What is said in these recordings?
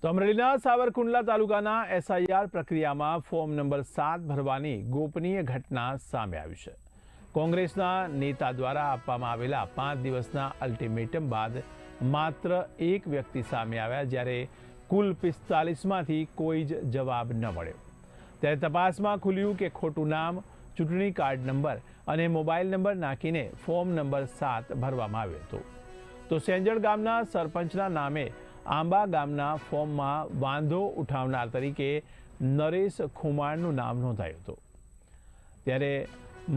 તો અમરેલીના સાવરકુંડલા તાલુકાના એસઆઈઆર પ્રક્રિયામાં ફોર્મ નંબર 7 ભરવાની ગોપનીય ઘટના સામે આવી છે। કોંગ્રેસના નેતા દ્વારા આપવામાં આવેલા 5 દિવસના અલ્ટિમેટમ બાદ માત્ર એક વ્યક્તિ સામે આવ્યા, જ્યારે કુલ 45માંથી કોઈ જ જવાબ ન મળ્યો। ત્યારે તપાસમાં ખુલ્યું કે ખોટું નામ, ચૂંટણી કાર્ડ નંબર અને મોબાઈલ નંબર નાખીને ફોર્મ નંબર 7 ભરવામાં આવ્યો હતો। તો સેંજળ ગામના સરપંચના નામે આંબા ગામના ફોર્મમાં વાંધો ઉઠાવનાર તરીકે નરેશ ખુમાણનું નામ નોંધાયું હતું। ત્યારે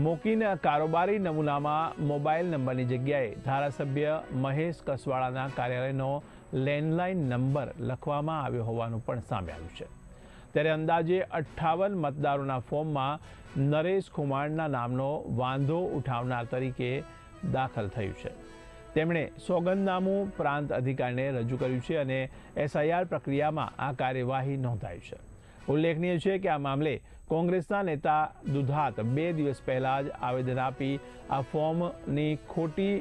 મોકીના કારોબારી નમૂનામાં મોબાઈલ નંબરની જગ્યાએ ધારાસભ્ય મહેશ કસવાળાના કાર્યાલયનો લેન્ડલાઇન નંબર લખવામાં આવ્યો હોવાનું પણ સામે આવ્યું છે। ત્યારે અંદાજે 58 મતદારોના ફોર્મમાં નરેશ ખુમાણના નામનો વાંધો ઉઠાવનાર તરીકે દાખલ થયું છે। તેમણે સોગંદનામું પ્રાંત અધિકારીને રજૂ કર્યું છે અને એસઆઈઆર પ્રક્રિયામાં આ કાર્યવાહી નોંધાઈ છે। ઉલ્લેખનીય છે કે આ મામલે કોંગ્રેસના નેતા દુધાત 2 દિવસ પહેલા જ આવેદન આપી આ ફોર્મની ખોટી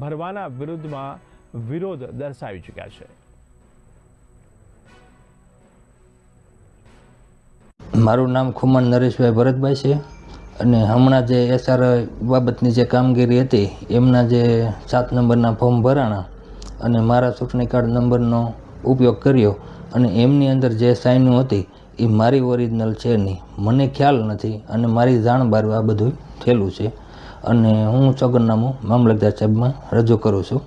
ભરવાના વિરુદ્ધમાં વિરોધ દર્શાવી ચૂક્યા છે। મારું નામ ખુમાણ નરેશભાઈ ભરતભાઈ છે અને હમણાં જે એસઆર બાબતની જે કામગીરી હતી એમના જે 7 નંબરના ફોર્મ ભરાણા અને મારા ચૂંટણી કાર્ડ નંબરનો ઉપયોગ કર્યો અને એમની અંદર જે સાઇનો હતી એ મારી ઓરિજિનલ છે નહીં, મને ખ્યાલ નથી અને મારી જાણ બહાર આ બધું થયેલું છે અને હું સોગંદનામું મામલતદાર સાહેબમાં રજૂ કરું છું।